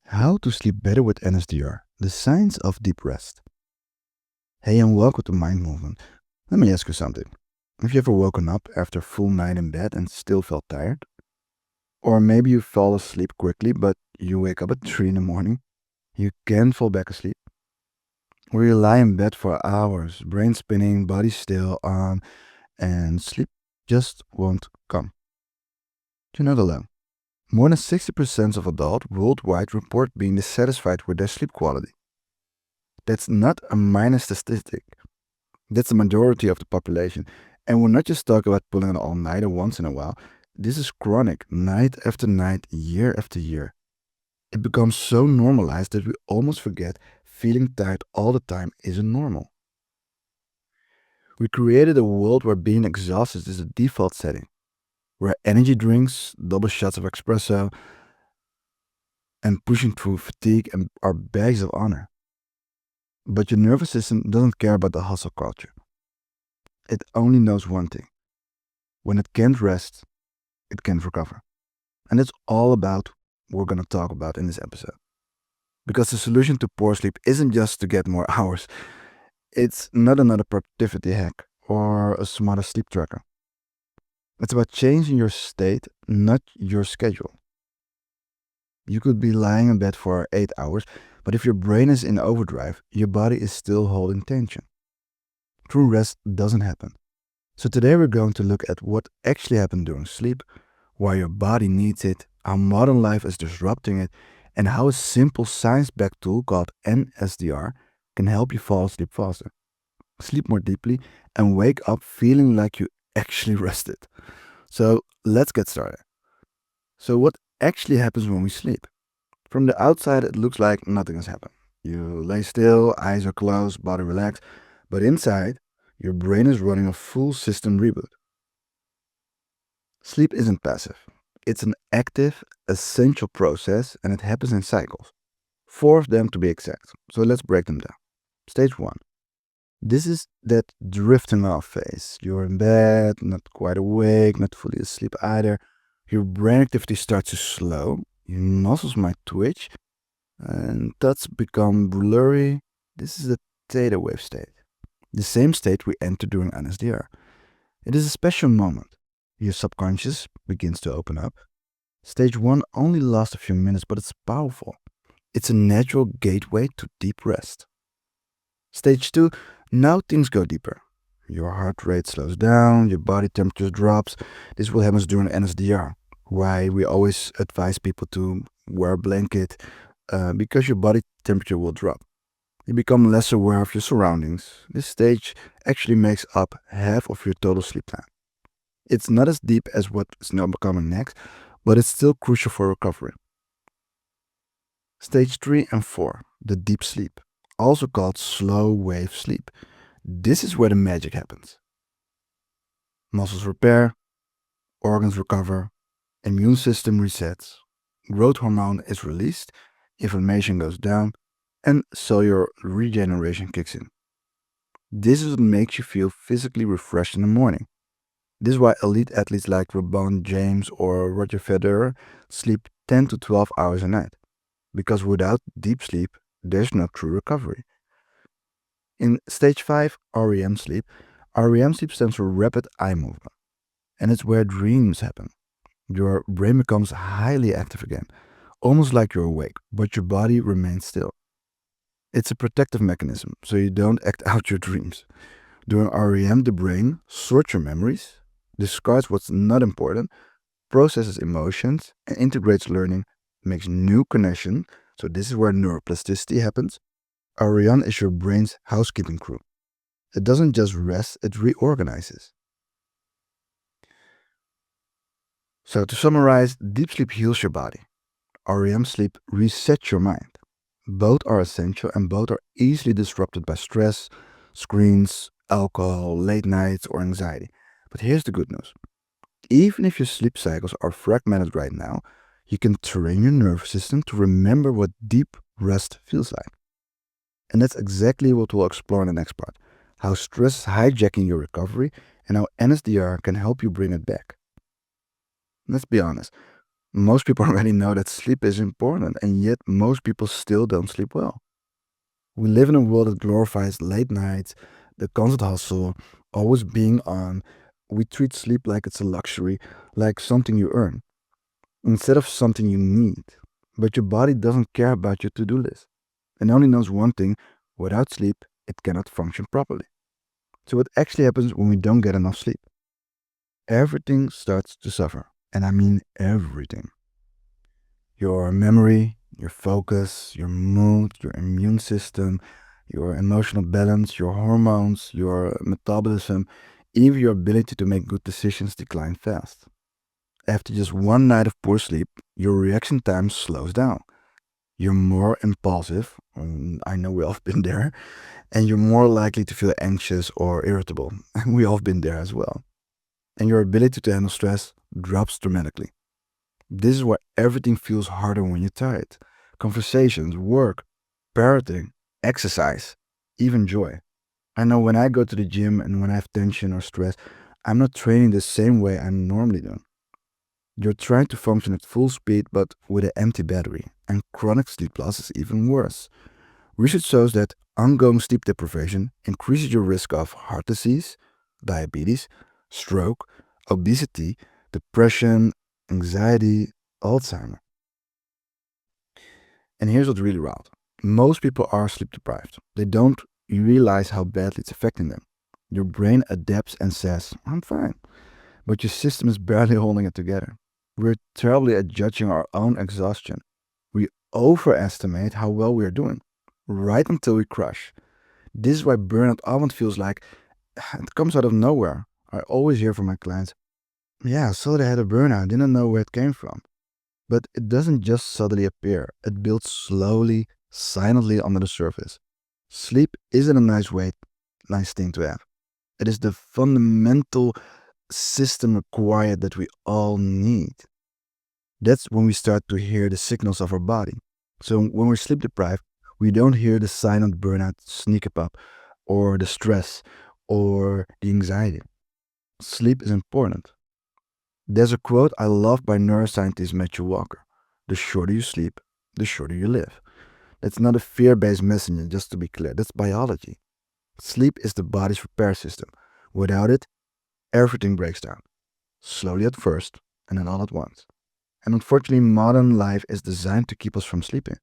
How to sleep better with NSDR, the science of deep rest. Hey, and welcome to Mind Movement. Let me ask you something. Have you ever woken up after a full night in bed and still felt tired? Or maybe you fall asleep quickly, but you wake up at 3 in the morning. You can't fall back asleep. Or you lie in bed for hours, brain spinning, body still on, and sleep just won't come. You're not alone. More than 60% of adults worldwide report being dissatisfied with their sleep quality. That's not a minor statistic. That's the majority of the population. And we're not just talking about pulling an all-nighter once in a while. This is chronic, night after night, year after year. It becomes so normalized that we almost forget feeling tired all the time isn't normal. We created a world where being exhausted is a default setting, where energy drinks, double shots of espresso, and pushing through fatigue are badges of honor. But your nervous system doesn't care about the hustle culture. It only knows one thing. When it can't rest, it can't recover. And it's all about what we're going to talk about in this episode. Because the solution to poor sleep isn't just to get more hours. It's not another productivity hack or a smarter sleep tracker. It's about changing your state, not your schedule. You could be lying in bed for 8 hours, but if your brain is in overdrive, your body is still holding tension. True rest doesn't happen. So today we're going to look at what actually happens during sleep, why your body needs it, how modern life is disrupting it, and how a simple science-backed tool called NSDR can help you fall asleep faster, sleep more deeply, and wake up feeling like you actually rested. So let's get started. So what actually happens when we sleep? From the outside, it looks like nothing has happened. You lay still, eyes are closed, body relaxed, but inside, your brain is running a full system reboot. Sleep isn't passive. It's an active, essential process, and it happens in cycles. 4 of them to be exact. So let's break them down. Stage 1. This is that drifting off phase. You're in bed, not quite awake, not fully asleep either. Your brain activity starts to slow. Your muscles might twitch, and thoughts become blurry. This is the theta wave state. The same state we enter during NSDR. It is a special moment. Your subconscious begins to open up. Stage 1 only lasts a few minutes, but it's powerful. It's a natural gateway to deep rest. Stage 2, now things go deeper. Your heart rate slows down, your body temperature drops. This will happen during NSDR. Why we always advise people to wear a blanket, because your body temperature will drop. You become less aware of your surroundings. This stage actually makes up half of your total sleep time. It's not as deep as what's now coming next, but it's still crucial for recovery. Stage 3 and 4, the deep sleep, also called slow wave sleep. This is where the magic happens. Muscles repair, organs recover, immune system resets, growth hormone is released, inflammation goes down, and cellular regeneration kicks in. This is what makes you feel physically refreshed in the morning. This is why elite athletes like LeBron James or Roger Federer sleep 10 to 12 hours a night. Because without deep sleep, there's no true recovery. In stage 5, REM sleep stands for rapid eye movement. And it's where dreams happen. Your brain becomes highly active again, almost like you're awake, but your body remains still. It's a protective mechanism, so you don't act out your dreams. During REM, the brain sorts your memories, discards what's not important, processes emotions, and integrates learning, makes new connections. So this is where neuroplasticity happens. REM is your brain's housekeeping crew. It doesn't just rest, it reorganizes. So to summarize, deep sleep heals your body. REM sleep resets your mind. Both are essential and both are easily disrupted by stress, screens, alcohol, late nights, or anxiety. But here's the good news. Even if your sleep cycles are fragmented right now, you can train your nervous system to remember what deep rest feels like. And that's exactly what we'll explore in the next part. How stress is hijacking your recovery and how NSDR can help you bring it back. Let's be honest. Most people already know that sleep is important, and yet most people still don't sleep well. We live in a world that glorifies late nights, the constant hustle, always being on. We treat sleep like it's a luxury, like something you earn, instead of something you need. But your body doesn't care about your to-do list. It only knows one thing: without sleep, it cannot function properly. So what actually happens when we don't get enough sleep? Everything starts to suffer. And I mean everything. Your memory, your focus, your mood, your immune system, your emotional balance, your hormones, your metabolism, even your ability to make good decisions decline fast. After just one night of poor sleep, your reaction time slows down. You're more impulsive, I know we all have been there, and you're more likely to feel anxious or irritable. We all have been there as well. And your ability to handle stress drops dramatically. This is why everything feels harder when you're tired. Conversations, work, parenting, exercise, even joy. I know when I go to the gym and when I have tension or stress, I'm not training the same way I normally do. You're trying to function at full speed but with an empty battery, and chronic sleep loss is even worse. Research shows that ongoing sleep deprivation increases your risk of heart disease, diabetes, stroke, obesity, depression, anxiety, Alzheimer. And here's what's really wild. Most people are sleep deprived. They don't realize how badly it's affecting them. Your brain adapts and says, I'm fine. But your system is barely holding it together. We're terribly at judging our own exhaustion. We overestimate how well we are doing, right until we crash. This is why burnout often feels like it comes out of nowhere. I always hear from my clients, yeah, I saw they had a burnout, didn't know where it came from. But it doesn't just suddenly appear, it builds slowly, silently under the surface. Sleep isn't a nice thing to have. It is the fundamental system required that we all need. That's when we start to hear the signals of our body. So when we're sleep deprived, we don't hear the silent burnout sneak up, or the stress, or the anxiety. Sleep is important. There's a quote I love by neuroscientist Matthew Walker: the shorter you sleep, the shorter you live. That's not a fear based message, just to be clear. That's biology. Sleep is the body's repair system. Without it, everything breaks down. Slowly at first, and then all at once. And unfortunately, modern life is designed to keep us from sleeping.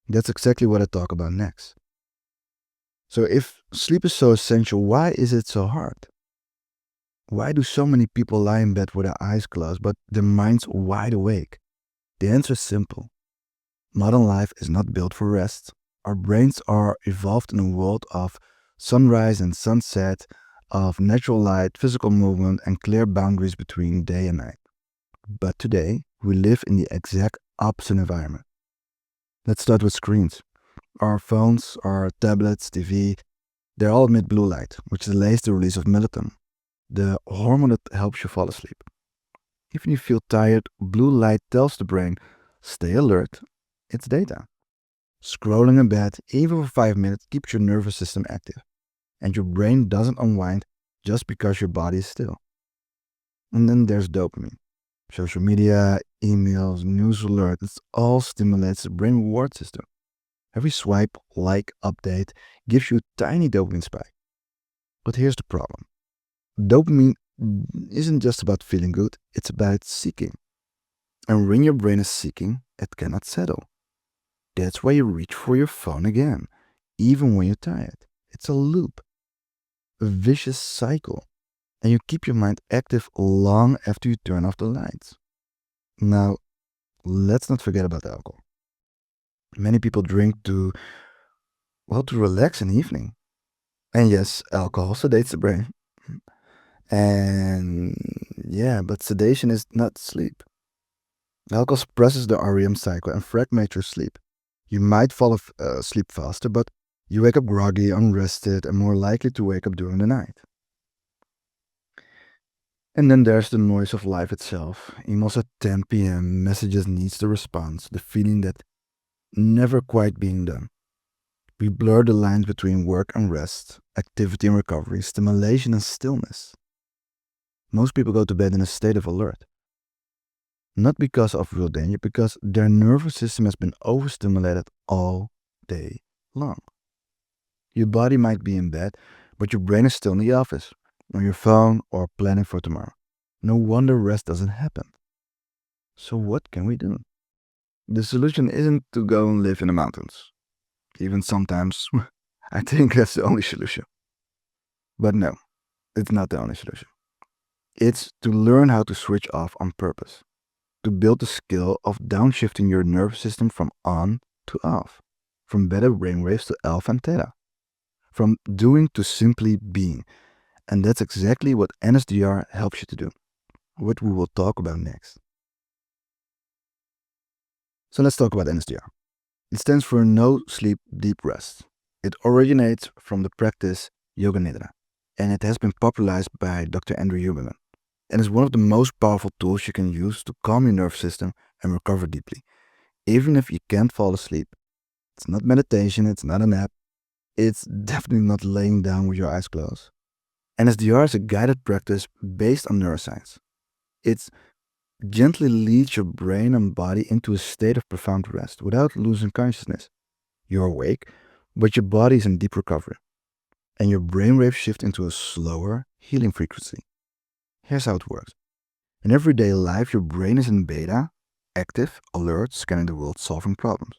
That's exactly what I talk about next. So, if sleep is so essential, why is it so hard? Why do so many people lie in bed with their eyes closed but their minds wide awake? The answer is simple. Modern life is not built for rest. Our brains are evolved in a world of sunrise and sunset, of natural light, physical movement, and clear boundaries between day and night. But today, we live in the exact opposite environment. Let's start with screens. Our phones, our tablets, TV, they all emit blue light, which delays the release of melatonin, the hormone that helps you fall asleep. If you feel tired, blue light tells the brain, stay alert, it's daytime. Scrolling in bed, even for 5 minutes, keeps your nervous system active, and your brain doesn't unwind just because your body is still. And then there's dopamine. Social media, emails, news alerts, it all stimulates the brain reward system. Every swipe, like, update gives you a tiny dopamine spike. But here's the problem. Dopamine isn't just about feeling good, it's about seeking. And when your brain is seeking, it cannot settle. That's why you reach for your phone again, even when you're tired. It's a loop, a vicious cycle, and you keep your mind active long after you turn off the lights. Now, let's not forget about alcohol. Many people drink to relax in the evening. And yes, alcohol sedates the brain. And yeah, but sedation is not sleep. Alcohol suppresses the REM cycle and fragments your sleep. You might fall asleep faster, but you wake up groggy, unrested, and more likely to wake up during the night. And then there's the noise of life itself. Emails at 10 p.m., messages needs the response, the feeling that never quite being done. We blur the lines between work and rest, activity and recovery, stimulation and stillness. Most people go to bed in a state of alert. Not because of real danger, because their nervous system has been overstimulated all day long. Your body might be in bed, but your brain is still in the office, on your phone, or planning for tomorrow. No wonder rest doesn't happen. So what can we do? The solution isn't to go and live in the mountains. Even sometimes, I think that's the only solution. But no, it's not the only solution. It's to learn how to switch off on purpose, to build the skill of downshifting your nervous system from on to off, from beta brainwaves to alpha and theta, from doing to simply being. And that's exactly what NSDR helps you to do, what we will talk about next. So let's talk about NSDR. It stands for No Sleep Deep Rest. It originates from the practice Yoga Nidra, and it has been popularized by Dr. Andrew Huberman, and is one of the most powerful tools you can use to calm your nervous system and recover deeply, even if you can't fall asleep. It's not meditation, it's not a nap, it's definitely not laying down with your eyes closed. NSDR is a guided practice based on neuroscience. It gently leads your brain and body into a state of profound rest without losing consciousness. You're awake, but your body is in deep recovery, and your brainwaves shift into a slower, healing frequency. Here's how it works. In everyday life, your brain is in beta, active, alert, scanning the world, solving problems.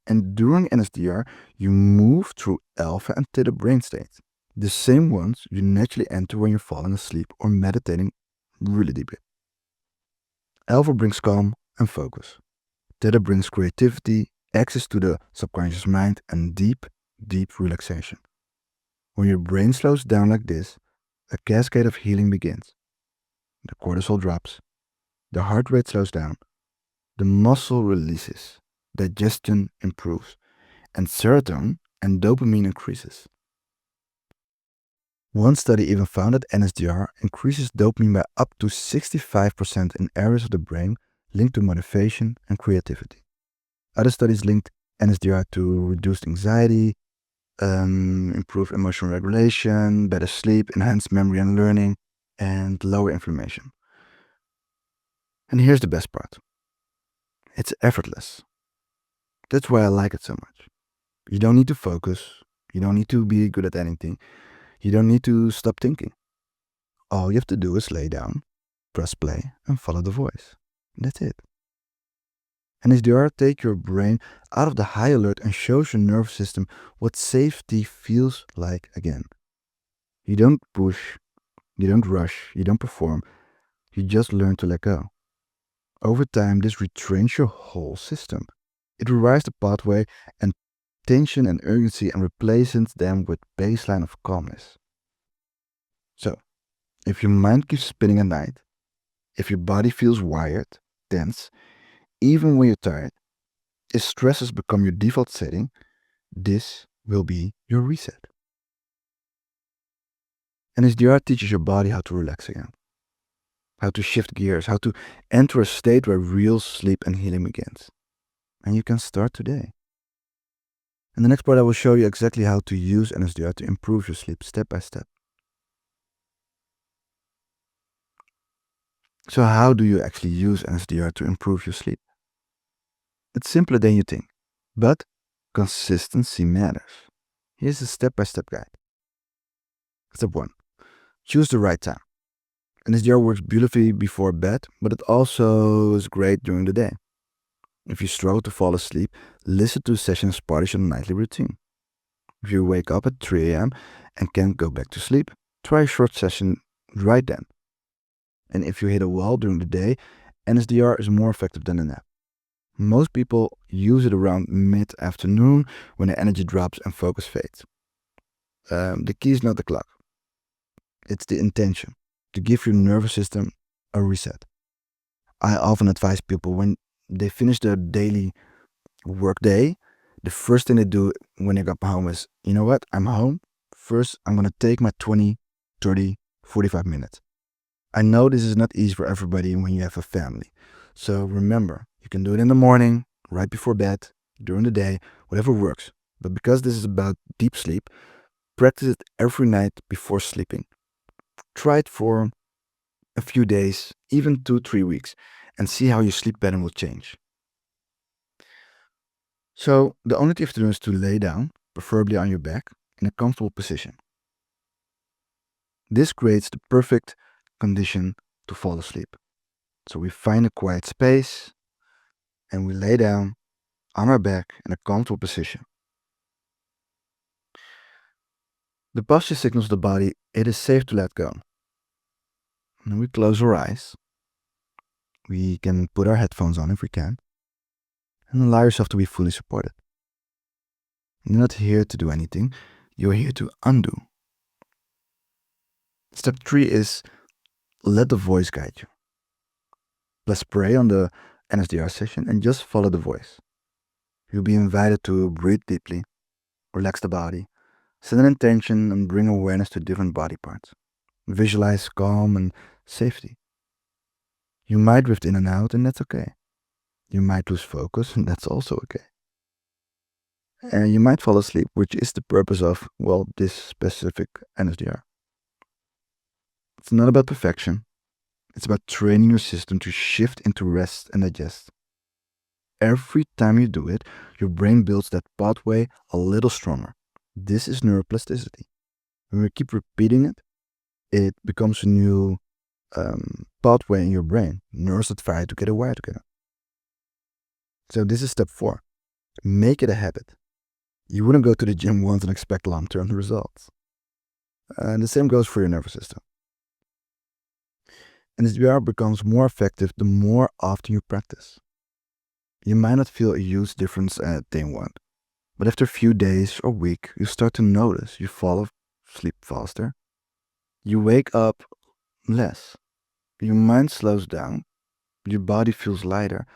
And during NSDR, you move through alpha and theta brain states, the same ones you naturally enter when you're falling asleep or meditating really deeply. Alpha brings calm and focus. Theta brings creativity, access to the subconscious mind, and deep, deep relaxation. When your brain slows down like this, a cascade of healing begins. The cortisol drops, the heart rate slows down, the muscle releases, digestion improves, and serotonin and dopamine increases. One study even found that NSDR increases dopamine by up to 65% in areas of the brain linked to motivation and creativity. Other studies linked NSDR to reduced anxiety, improved emotional regulation, better sleep, enhanced memory and learning, and lower inflammation. And here's the best part. It's effortless. That's why I like it so much. You don't need to focus. You don't need to be good at anything. You don't need to stop thinking. All you have to do is lay down, press play, and follow the voice. That's it. NSDR takes your brain out of the high alert and shows your nervous system what safety feels like again. You don't push, you don't rush, you don't perform. You just learn to let go. Over time, this retrains your whole system. It rewires the pathway and tension and urgency and replaces them with baseline of calmness. So, if your mind keeps spinning at night, if your body feels wired, tense, even when you're tired, if stress has become your default setting, this will be your reset. And SDR teaches your body how to relax again, how to shift gears, how to enter a state where real sleep and healing begins. And you can start today. In the next part, I will show you exactly how to use NSDR to improve your sleep step by step. So how do you actually use NSDR to improve your sleep? It's simpler than you think, but consistency matters. Here's a step-by-step guide. Step 1. Choose the right time. NSDR works beautifully before bed, but it also is great during the day. If you struggle to fall asleep, listen to sessions as part of your nightly routine. If you wake up at 3 a.m. and can't go back to sleep, try a short session right then. And if you hit a wall during the day, NSDR is more effective than a nap. Most people use it around mid-afternoon when the energy drops and focus fades. The key is not the clock. It's the intention, to give your nervous system a reset. I often advise people when they finish their daily work day, the first thing they do when they get home is, you know what, I'm home. First, I'm going to take my 20, 30, 45 minutes. I know this is not easy for everybody when you have a family. So remember, you can do it in the morning, right before bed, during the day, whatever works. But because this is about deep sleep, practice it every night before sleeping. Try it for a few days, even 2-3 weeks. and see how your sleep pattern will change. So the only thing you have to do is to lay down, preferably on your back, in a comfortable position. This creates the perfect condition to fall asleep. So we find a quiet space and we lay down on our back in a comfortable position. The posture signals the body it is safe to let go. And we close our eyes. We can put our headphones on if we can, and allow yourself to be fully supported. You're not here to do anything, you're here to undo. Step 3 is let the voice guide you. Press play on the NSDR session and just follow the voice. You'll be invited to breathe deeply, relax the body, set an intention, and bring awareness to different body parts. Visualize calm and safety. You might drift in and out, and that's okay. You might lose focus, and that's also okay. And you might fall asleep, which is the purpose of, well, this specific NSDR. It's not about perfection. It's about training your system to shift into rest and digest. Every time you do it, your brain builds that pathway a little stronger. This is neuroplasticity. When we keep repeating it, it becomes a new pathway in your brain. Neurons that fire together wire together. So this is step 4. Make it a habit. You wouldn't go to the gym once and expect long-term results. And the same goes for your nervous system. And NSDR becomes more effective the more often you practice. You might not feel a huge difference at day 1, but after a few days or week, you start to notice you fall asleep faster. You wake up less. Your mind slows down. Your body feels lighter,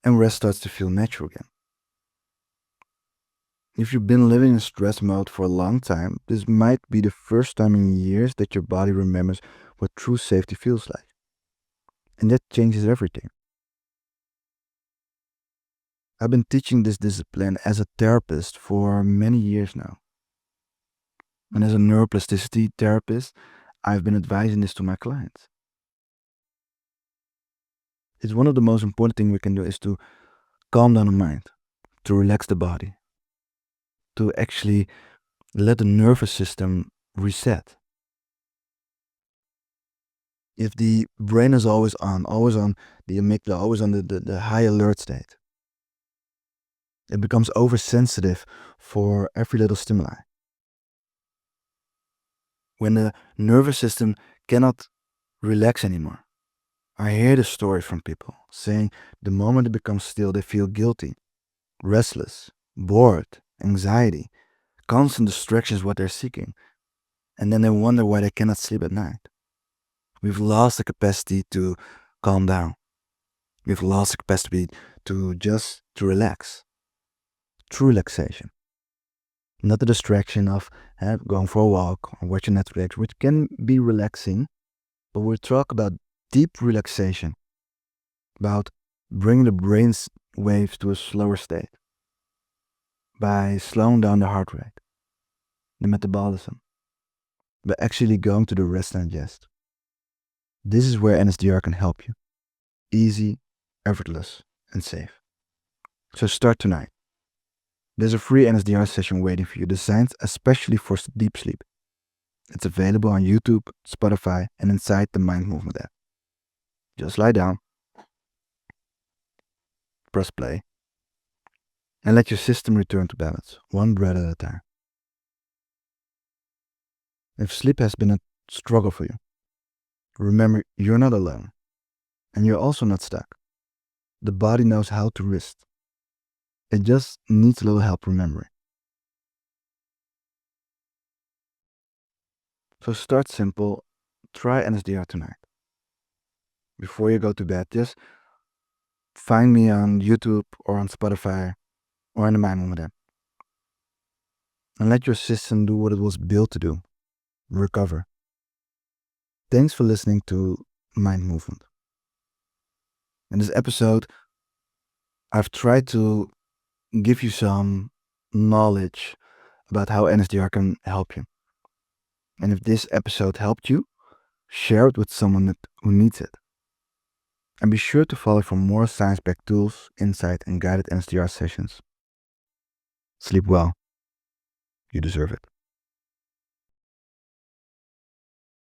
and rest starts to feel natural again. If you've been living in stress mode for a long time, this might be the first time in years that your body remembers what true safety feels like. And that changes everything. I've been teaching this discipline as a therapist for many years now. And as a neuroplasticity therapist, I've been advising this to my clients. It's one of the most important things we can do is to calm down the mind, to relax the body, to actually let the nervous system reset. If the brain is always on, the amygdala, always on the high alert state, it becomes oversensitive for every little stimuli. When the nervous system cannot relax anymore, I hear the stories from people saying the moment it becomes still, they feel guilty, restless, bored, anxiety, constant distraction is what they're seeking. And then they wonder why they cannot sleep at night. We've lost the capacity to calm down. We've lost the capacity to relax. True relaxation. Not the distraction of going for a walk or watching Netflix, which can be relaxing, but we're talking about deep relaxation, about bringing the brain's waves to a slower state by slowing down the heart rate, the metabolism, by actually going to the rest and digest. This is where NSDR can help you. Easy, effortless, and safe. So start tonight. There's a free NSDR session waiting for you, designed especially for deep sleep. It's available on YouTube, Spotify, and inside the Mind Movement app. Just lie down, press play, and let your system return to balance, one breath at a time. If sleep has been a struggle for you, remember you're not alone, and you're also not stuck. The body knows how to rest. It just needs a little help remembering. So start simple, try NSDR tonight. Before you go to bed, just find me on YouTube or on Spotify or in the Mind Movement app. And let your system do what it was built to do, recover. Thanks for listening to Mind Movement. In this episode, I've tried to give you some knowledge about how NSDR can help you. And if this episode helped you, share it with someone who needs it. And be sure to follow for more science-backed tools, insight, and guided NSDR sessions. Sleep well. You deserve it.